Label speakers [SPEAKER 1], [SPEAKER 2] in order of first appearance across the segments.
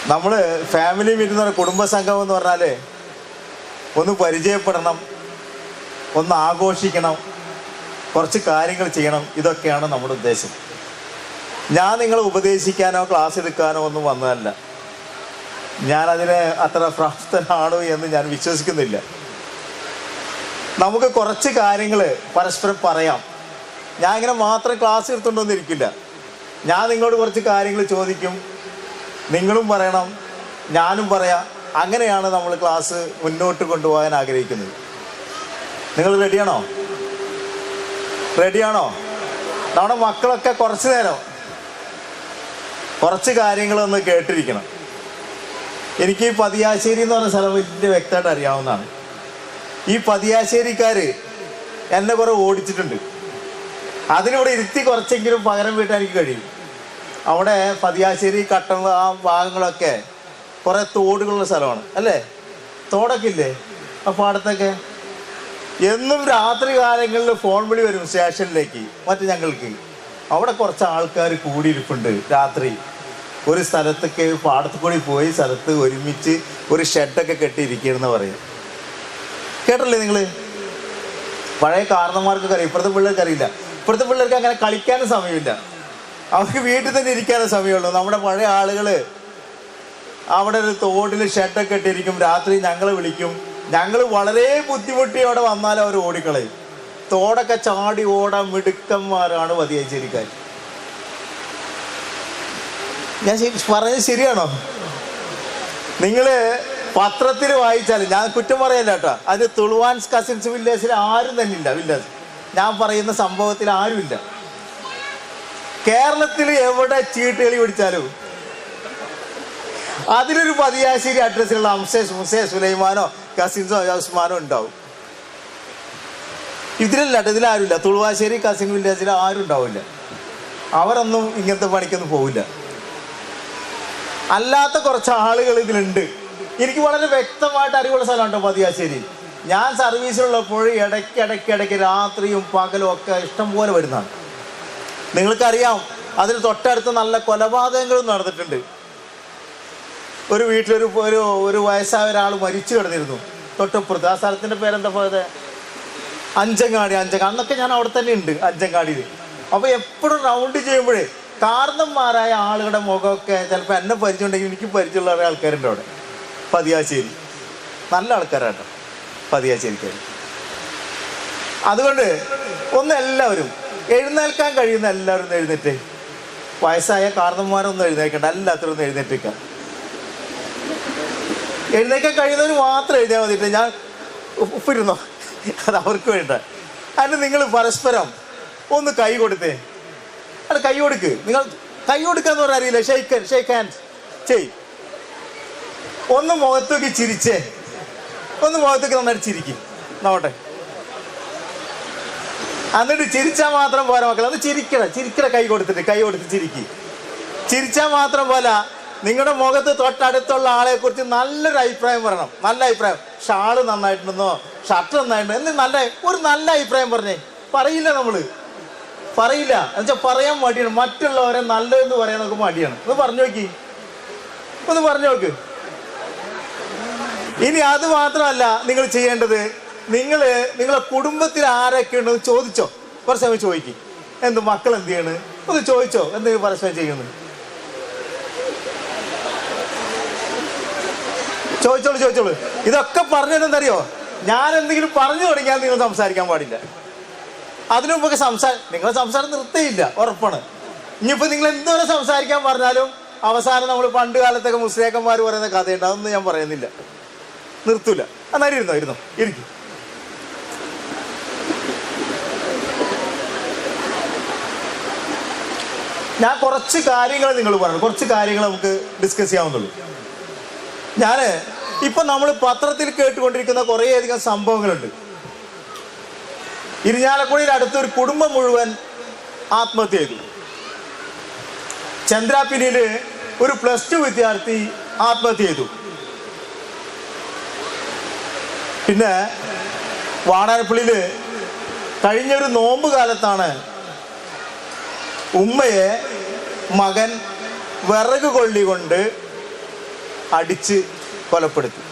[SPEAKER 1] നമ്മൾ family meet എന്ന് പറഞ്ഞാൽ കുടുംബസംഗമം എന്ന് പറഞ്ഞാൽ ഒന്ന് പരിചയപ്പെടണം, ഒന്ന് ആഘോഷിക്കണം, കുറച്ച് കാര്യങ്ങൾ ചെയ്യണം. ഇതൊക്കെയാണ് നമ്മുടെ ഉദ്ദേശം. ഞാൻ നിങ്ങളെ ഉപദേശിക്കാനോ ക്ലാസ് എടുക്കാനോ ഒന്നും വന്നതല്ല. ഞാനതിന് അത്ര പ്രാപ്തനാണോ എന്ന് ഞാൻ വിശ്വസിക്കുന്നില്ല. നമുക്ക് കുറച്ച് കാര്യങ്ങൾ പരസ്പരം പറയാം. ഞാൻ ഇങ്ങനെ മാത്രം ക്ലാസ് എടുത്തുകൊണ്ടൊന്നിരിക്കില്ല. ഞാൻ നിങ്ങളോട് കുറച്ച് കാര്യങ്ങൾ ചോദിക്കും, നിങ്ങളും പറയണം, ഞാനും പറയാം. അങ്ങനെയാണ് നമ്മൾ ക്ലാസ് മുന്നോട്ട് കൊണ്ടുപോകാൻ ആഗ്രഹിക്കുന്നത്. നിങ്ങൾ റെഡിയാണോ? നമ്മുടെ മക്കളൊക്കെ കുറച്ച് നേരം കുറച്ച് കാര്യങ്ങളൊന്ന് കേട്ടിരിക്കണം. എനിക്ക് ഈ പതിയാശ്ശേരി എന്ന് പറഞ്ഞ സ്ഥലം വലിയ വ്യക്തമായിട്ട് അറിയാവുന്നതാണ്. ഈ പതിയാശ്ശേരിക്കാർ എന്നെ കുറെ ഓടിച്ചിട്ടുണ്ട്. അതിനിവിടെ ഇരുത്തി കുറച്ചെങ്കിലും പകരം വീട്ടാൻ എനിക്ക് കഴിയും. അവിടെ പതിയാശ്ശേരി കട്ടള ആ ഭാഗങ്ങളൊക്കെ കുറേ തോടുകളുള്ള സ്ഥലമാണ് അല്ലേ? തോടൊക്കെ ഇല്ലേ ആ പാടത്തൊക്കെ? എന്നും രാത്രി കാലങ്ങളിൽ ഫോൺ വിളി വരും സ്റ്റേഷനിലേക്ക്. ഞങ്ങൾക്ക് അവിടെ കുറച്ച് ആൾക്കാർ കൂടിയിരിപ്പുണ്ട്. രാത്രി ഒരു സ്ഥലത്തൊക്കെ പാടത്ത് കൂടി പോയി സ്ഥലത്ത് ഒരുമിച്ച് ഒരു ഷെഡൊക്കെ കെട്ടിയിരിക്കുകയെന്ന് പറയും. കേട്ടല്ലേ നിങ്ങൾ? പഴയ കാരണന്മാർക്കൊക്കെ അറിയാം, ഇപ്പോഴത്തെ പിള്ളേർക്ക് അറിയില്ല. ഇപ്പോഴത്തെ പിള്ളേർക്ക് അങ്ങനെ കളിക്കാനും സമയമില്ല, അവർക്ക് വീട്ടിൽ തന്നെ ഇരിക്കാനും സമയമുള്ളൂ. നമ്മുടെ പഴയ ആളുകൾ അവിടെ ഒരു തോടിൽ ഷെഡൊക്കെ ഇട്ടിരിക്കും. രാത്രി ഞങ്ങളെ വിളിക്കും. ഞങ്ങൾ വളരെ ബുദ്ധിമുട്ടി അവിടെ വന്നാലും അവർ ഓടിക്കളയും. തോടൊക്കെ ചാടി ഓടാൻ മിടുക്കന്മാരാണ് പതിയാശ്ശേരിക്കാർ. ഞാൻ പറഞ്ഞത് ശരിയാണോ? നിങ്ങൾ പത്രത്തിൽ വായിച്ചാൽ, ഞാൻ കുറ്റം പറയല്ല കേട്ടോ, അത് തുളുവാൻസ് കസിൻസ് വില്ലേജിൽ ആരും തന്നെ ഇല്ല. വില്ലേജ് ഞാൻ പറയുന്ന സംഭവത്തിൽ ആരുമില്ല. കേരളത്തിൽ എവിടെ ചീട്ടുകളി പിടിച്ചാലും അതിലൊരു പതിയാശ്ശേരി അഡ്രസ്സിലുള്ള മുസേ സുലൈമാനോ കസിൻസോ ഉസ്മാനോ ഉണ്ടാവും. ഇതിലാരുമില്ല. തുളുവാശ്ശേരി കസിൻ വില്ലേജിൽ ആരും ഉണ്ടാവില്ല. അവരൊന്നും ഇങ്ങനത്തെ പണിക്കൊന്നും പോവില്ല. അല്ലാത്ത കുറച്ച് ആളുകൾ ഇതിലുണ്ട്. എനിക്ക് വളരെ വ്യക്തമായിട്ട് അറിവുള്ള സ്ഥലമാണ് കേട്ടോ പതിയാശ്ശേരി. ഞാൻ സർവീസിലുള്ളപ്പോൾ ഇടയ്ക്ക് രാത്രിയും പകലും ഒക്കെ ഇഷ്ടം പോലെ വരുന്നതാണ്. നിങ്ങൾക്കറിയാം, അതിന് തൊട്ടടുത്ത് നല്ല കൊലപാതകങ്ങളും നടന്നിട്ടുണ്ട്. ഒരു വീട്ടിലൊരു ഒരു വയസ്സായ ഒരാൾ മരിച്ചു കിടന്നിരുന്നു തൊട്ടപ്പുറത്ത്. ആ സ്ഥലത്തിൻ്റെ പേരെന്താ പോയത്? അഞ്ചങ്ങാടി. അന്നൊക്കെ ഞാൻ അവിടെ തന്നെ ഉണ്ട്, അഞ്ചങ്ങാടിയിൽ. അപ്പോൾ എപ്പോഴും റൗണ്ട് ചെയ്യുമ്പോഴേ കാരണന്മാരായ ആളുകളുടെ മുഖമൊക്കെ ചിലപ്പോൾ എന്നെ പരിചയമുണ്ടെങ്കിൽ എനിക്ക് പരിചയമുള്ള കുറേ ആൾക്കാരുണ്ട് അവിടെ പതിയാശ്ശേരി. നല്ല ആൾക്കാരാട്ടോ പതിയാശ്ശേരിക്കാർ. അതുകൊണ്ട് എല്ലാവരും എഴുന്നേൽക്കാൻ കഴിയുന്ന എല്ലാവരും എഴുന്നേറ്റ്. വയസ്സായ കാരണന്മാരൊന്നും എഴുന്നേൽക്കണ്ട, എല്ലാത്തിനും ഒന്ന് എഴുന്നേറ്റേക്കാം. എഴുന്നേൽക്കാൻ കഴിയുന്നവർ മാത്രം എഴുതിയാൽ മതിയിട്ട്. ഞാൻ ഉപ്പിരുന്നോ, അത് അവർക്ക് വേണ്ട. അതിന് നിങ്ങൾ പരസ്പരം ഒന്ന് കൈ കൊടുത്തേ. അത് കൈ കൊടുക്ക്. നിങ്ങൾ കൈ കൊടുക്കാന്ന് പറഞ്ഞാൽ അറിയില്ല, ഷെയ്ക്ക് ഹാൻഡ് ചെയ്. ഒന്ന് മുഖത്തേക്ക് ചിരിച്ചേ, ഒന്ന് മുഖത്തേക്ക് നന്നായിട്ട് ചിരിക്കും നോട്ടെ. എന്നിട്ട് ചിരിച്ചാൽ മാത്രം പോരാ മക്കളെ, അത് ചിരിക്കട കൈ കൊടുത്ത് ചിരിച്ചാൽ മാത്രം പോരാ. നിങ്ങളുടെ മുഖത്ത് തൊട്ടടുത്തുള്ള ആളെ കുറിച്ച് നല്ലൊരു അഭിപ്രായം പറയണം. നല്ല അഭിപ്രായം. ഷാള് നന്നായിട്ടുണ്ടെന്നോ ഷർട്ട് നന്നായിട്ടുണ്ടോ എന്ന് നല്ല അഭിപ്രായം പറഞ്ഞേ. പറയില്ല, എന്നുവെച്ചാൽ പറയാൻ മടിയാണ്. മറ്റുള്ളവരെ നല്ലതെന്ന് പറയാൻ നമുക്ക് മടിയാണ്. ഒന്ന് പറഞ്ഞു നോക്ക്. ഇനി അത് മാത്രമല്ല നിങ്ങൾ ചെയ്യേണ്ടത്, നിങ്ങളെ കുടുംബത്തിൽ ആരൊക്കെ ഉണ്ടെന്ന് ചോദിച്ചോ. കുറച്ച് സമയം ചോദിക്കും. മക്കൾ എന്ത് ചെയ്യണ് ഒന്ന് ചോദിച്ചോ. എന്തെങ്കിലും പരസ്പരം ചെയ്യുന്നു ചോദിച്ചോളൂ. ഇതൊക്കെ പറഞ്ഞതെന്തറിയോ, ഞാൻ എന്തെങ്കിലും പറഞ്ഞു തുടങ്ങിയാൽ നിങ്ങൾ സംസാരിക്കാൻ പാടില്ല. അതിനു മുമ്പൊക്കെ നിങ്ങളെ സംസാരം നിർത്തിയില്ല, ഉറപ്പാണ്. ഇനിയിപ്പോൾ നിങ്ങൾ എന്തോരം സംസാരിക്കാൻ പറഞ്ഞാലും അവസാനം നമ്മൾ പണ്ട് കാലത്തൊക്കെ മുസ്ലിയാക്കന്മാർ പറയുന്ന കഥയുണ്ട്, അതൊന്നും ഞാൻ പറയുന്നില്ല, നിർത്തൂല. എന്നാലും ഇരിക്കും. ഞാൻ കുറച്ച് കാര്യങ്ങൾ നിങ്ങൾ പറഞ്ഞു, കുറച്ച് കാര്യങ്ങൾ നമുക്ക് ഡിസ്കസ് ചെയ്യാവുന്നുള്ളൂ. ഇപ്പം നമ്മൾ പത്രത്തിൽ കേട്ടുകൊണ്ടിരിക്കുന്ന കുറേയധികം സംഭവങ്ങളുണ്ട്. ഇരിഞ്ഞാലക്കുടയിൽ അടുത്തൊരു കുടുംബം മുഴുവൻ ആത്മഹത്യ ചെയ്തു. ചന്ദ്രാപിനിയിൽ ഒരു +2 വിദ്യാർത്ഥി ആത്മഹത്യ ചെയ്തു. പിന്നെ വാടാനപ്പള്ളിയിൽ കഴിഞ്ഞൊരു നോമ്പ് കാലത്താണ് ഉമ്മയെ മകൻ വിറക് കൊള്ളി കൊണ്ട് അടിച്ച് കൊലപ്പെടുത്തി.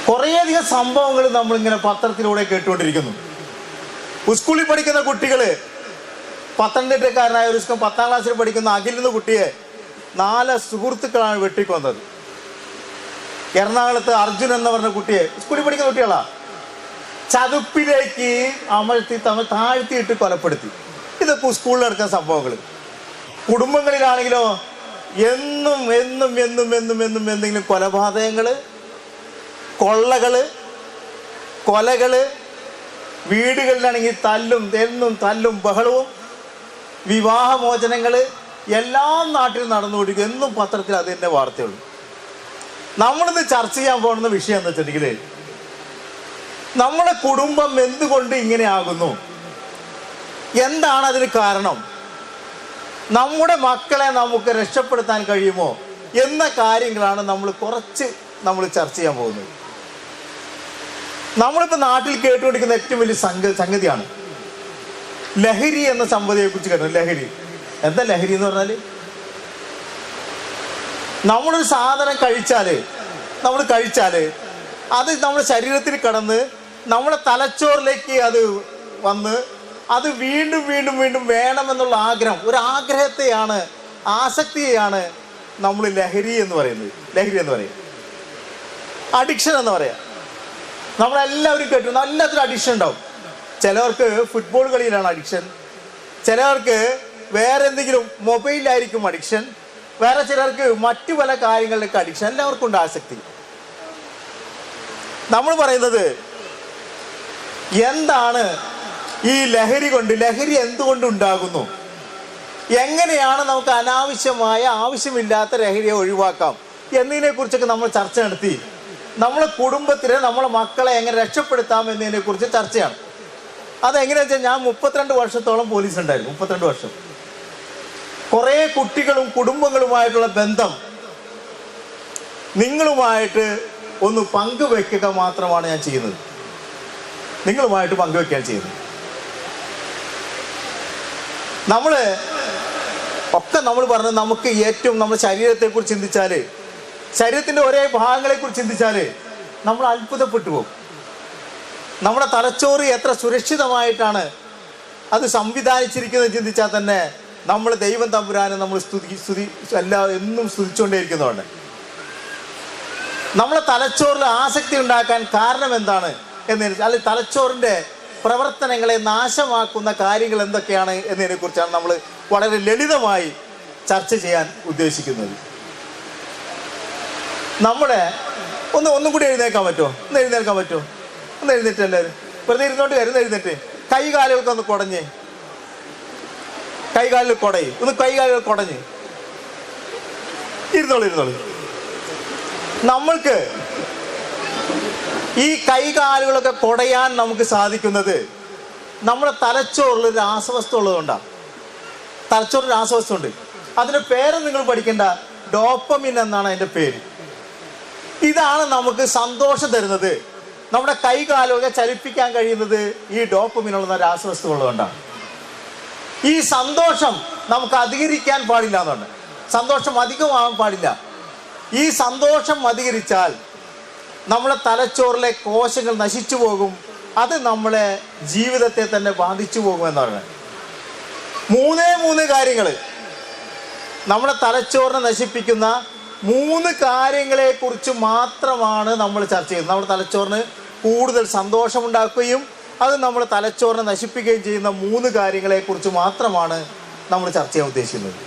[SPEAKER 1] കുറേയധികം സംഭവങ്ങൾ നമ്മളിങ്ങനെ പത്രത്തിലൂടെ കേട്ടുകൊണ്ടിരിക്കുന്നു. സ്കൂളിൽ പഠിക്കുന്ന കുട്ടികൾ, പത്തനംതിട്ടക്കാരനായ ഒരു 10ാം ക്ലാസ്സിൽ പഠിക്കുന്ന അഖിൽ എന്ന കുട്ടിയെ 4 സുഹൃത്തുക്കളാണ് വെട്ടിക്കൊന്നത്. എറണാകുളത്ത് അർജുൻ എന്ന് പറഞ്ഞ കുട്ടിയെ, സ്കൂളിൽ പഠിക്കുന്ന കുട്ടികളാ, ചതുപ്പിലേക്ക് അമഴ്ത്തി താഴ്ത്തിയിട്ട് കൊലപ്പെടുത്തി. ഇതൊക്കെ സ്കൂളിൽ നടക്കുന്ന സംഭവങ്ങൾ. കുടുംബങ്ങളിലാണെങ്കിലോ എന്നും എന്നും എന്നും എന്നും എന്നും എന്തെങ്കിലും കൊലപാതകങ്ങൾ, കൊലകൾ, വീടുകളിലാണെങ്കിൽ തല്ലും ബഹളവും, വിവാഹമോചനങ്ങൾ എല്ലാം നാട്ടിൽ നടന്നുകൊണ്ടിരിക്കും. എന്നും പത്രത്തിൽ അത് തന്നെ വാർത്തയുള്ളൂ. നമ്മളിന്ന് ചർച്ച ചെയ്യാൻ പോകുന്ന വിഷയം എന്ന് വെച്ചിട്ടുണ്ടെങ്കിൽ, നമ്മുടെ കുടുംബം എന്തുകൊണ്ട് ഇങ്ങനെ ആകുന്നു, എന്താണ് അതിന് കാരണം, നമ്മുടെ മക്കളെ നമുക്ക് രക്ഷപ്പെടുത്താൻ കഴിയുമോ എന്ന കാര്യങ്ങളാണ് നമ്മൾ ചർച്ച ചെയ്യാൻ പോകുന്നത്. നമ്മളിപ്പോൾ നാട്ടിൽ കേട്ടുകൊണ്ടിരിക്കുന്ന ഏറ്റവും വലിയ സംഗതിയാണ് ലഹരി എന്ന സംഗതിയെ കുറിച്ച് കേട്ടു. ലഹരി എന്താ? ലഹരി എന്ന് പറഞ്ഞാൽ നമ്മളൊരു സാധനം കഴിച്ചാൽ അത് നമ്മുടെ ശരീരത്തിൽ കടന്ന് നമ്മുടെ തലച്ചോറിലേക്ക് അത് വന്ന് അത് വീണ്ടും വീണ്ടും വീണ്ടും വേണമെന്നുള്ള ഒരു ആഗ്രഹത്തെയാണ്, ആസക്തിയെയാണ് നമ്മൾ ലഹരി എന്ന് പറയുന്നത്. അഡിക്ഷൻ എന്ന് പറയാം. നമ്മളെല്ലാവരും കേട്ടു, എല്ലാത്തിനും അഡിക്ഷൻ ഉണ്ടാവും. ചിലവർക്ക് ഫുട്ബോൾ കളിയിലാണ് അഡിക്ഷൻ, ചിലവർക്ക് വേറെ എന്തെങ്കിലും മൊബൈലിലായിരിക്കും അഡിക്ഷൻ, വേറെ ചിലർക്ക് മറ്റു പല കാര്യങ്ങളിലേക്ക് അഡിക്ഷൻ. എല്ലാവർക്കും ഉണ്ട് ആസക്തി. നമ്മൾ പറയുന്നത് എന്താണ് ഈ ലഹരി എന്തുകൊണ്ട് ഉണ്ടാകുന്നു, എങ്ങനെയാണ് നമുക്ക് ആവശ്യമില്ലാത്ത ലഹരിയെ ഒഴിവാക്കാം എന്നതിനെ കുറിച്ചൊക്കെ നമ്മൾ ചർച്ച നടത്തി. നമ്മളെ കുടുംബത്തിലെ നമ്മളെ മക്കളെ എങ്ങനെ രക്ഷപ്പെടുത്താം എന്നതിനെ കുറിച്ച് ചർച്ചയാണ്. അതെങ്ങനെയാ വെച്ചാൽ, ഞാൻ 32 വർഷത്തോളം പോലീസ് ഉണ്ടായിരുന്നു. 32 വർഷം. കുറേ കുട്ടികളും കുടുംബങ്ങളുമായിട്ടുള്ള ബന്ധം നിങ്ങളുമായിട്ട് ഒന്ന് പങ്കുവെക്കുക മാത്രമാണ് ഞാൻ ചെയ്യുന്നത്. നിങ്ങളുമായിട്ട് പങ്കുവെക്കുകയാണ് ചെയ്യുന്നത്. നമ്മൾ പറഞ്ഞത്, നമുക്ക് ഏറ്റവും നമ്മുടെ ശരീരത്തെക്കുറിച്ച് ചിന്തിച്ചാൽ, ശരീരത്തിൻ്റെ ഒരേ ഭാഗങ്ങളെക്കുറിച്ച് ചിന്തിച്ചാൽ നമ്മൾ അത്ഭുതപ്പെട്ടു പോകും. നമ്മുടെ തലച്ചോറ് എത്ര സുരക്ഷിതമായിട്ടാണ് അത് സംവിധാനിച്ചിരിക്കുന്നത് ചിന്തിച്ചാൽ തന്നെ നമ്മൾ ദൈവം തമ്പുരാനെ നമ്മൾ എന്നും സ്തുതിച്ചുകൊണ്ടേയിരിക്കുന്നതുകൊണ്ട്. നമ്മളെ തലച്ചോറിൽ ആസക്തി ഉണ്ടാക്കാൻ കാരണം എന്താണ് അല്ലെങ്കിൽ തലച്ചോറിൻ്റെ പ്രവർത്തനങ്ങളെ നാശമാക്കുന്ന കാര്യങ്ങൾ എന്തൊക്കെയാണ് എന്നതിനെ കുറിച്ചാണ് നമ്മൾ വളരെ ലളിതമായി ചർച്ച ചെയ്യാൻ ഉദ്ദേശിക്കുന്നത്. നമ്മുടെ ഒന്നും കൂടി എഴുന്നേൽക്കാൻ പറ്റുമോ? ഒന്ന് എഴുന്നേറ്റ് എല്ലാവരും വെറുതെ ഇരുന്നോട്ട് എഴുന്നേറ്റ് കൈകാലുകൾക്ക് ഒന്ന് കുടഞ്ഞ്, കൈകാലിൽ കുടയും, കൈകാലുകൾ കുടഞ്ഞ് ഇരുന്നോളൂ. നമ്മൾക്ക് ഈ കൈകാലുകളൊക്കെ കുടയാൻ നമുക്ക് സാധിക്കുന്നത് നമ്മുടെ തലച്ചോറിൽ രാസവസ്തു ഉള്ളതുകൊണ്ടാണ്. തലച്ചോറിൽ രാസവസ്തു ഉണ്ട്. അതിൻ്റെ പേര് നിങ്ങൾ പഠിക്കേണ്ട, ഡോപ്പമിൻ എന്നാണ് അതിൻ്റെ പേര്. ഇതാണ് നമുക്ക് സന്തോഷം തരുന്നത്. നമ്മുടെ കൈകാലുകളെ ചലിപ്പിക്കാൻ കഴിയുന്നത് ഈ ഡോപ്പമിനുള്ള രാസവസ്തു ഉള്ളതുകൊണ്ടാണ്. ഈ സന്തോഷം നമുക്ക് അധികരിക്കാൻ പാടില്ല എന്നാണ്. സന്തോഷം അധികമാകാൻ പാടില്ല. ഈ സന്തോഷം അധികരിച്ചാൽ നമ്മളെ തലച്ചോറിലെ കോശങ്ങൾ നശിച്ചു പോകും. അത് നമ്മളെ ജീവിതത്തെ തന്നെ ബാധിച്ചു പോകുമെന്നാണ്. 3 കാര്യങ്ങൾ, നമ്മളെ തലച്ചോറിനെ നശിപ്പിക്കുന്ന 3 കാര്യങ്ങളെ കുറിച്ച് മാത്രമാണ് നമ്മൾ ചർച്ച ചെയ്യുന്നത്. നമ്മുടെ തലച്ചോറിന് കൂടുതൽ സന്തോഷമുണ്ടാക്കുകയും അത് നമ്മുടെ തലച്ചോറിനെ നശിപ്പിക്കുകയും ചെയ്യുന്ന 3 കാര്യങ്ങളെ കുറിച്ച് മാത്രമാണ് നമ്മൾ ചർച്ച ചെയ്യാൻ ഉദ്ദേശിക്കുന്നത്.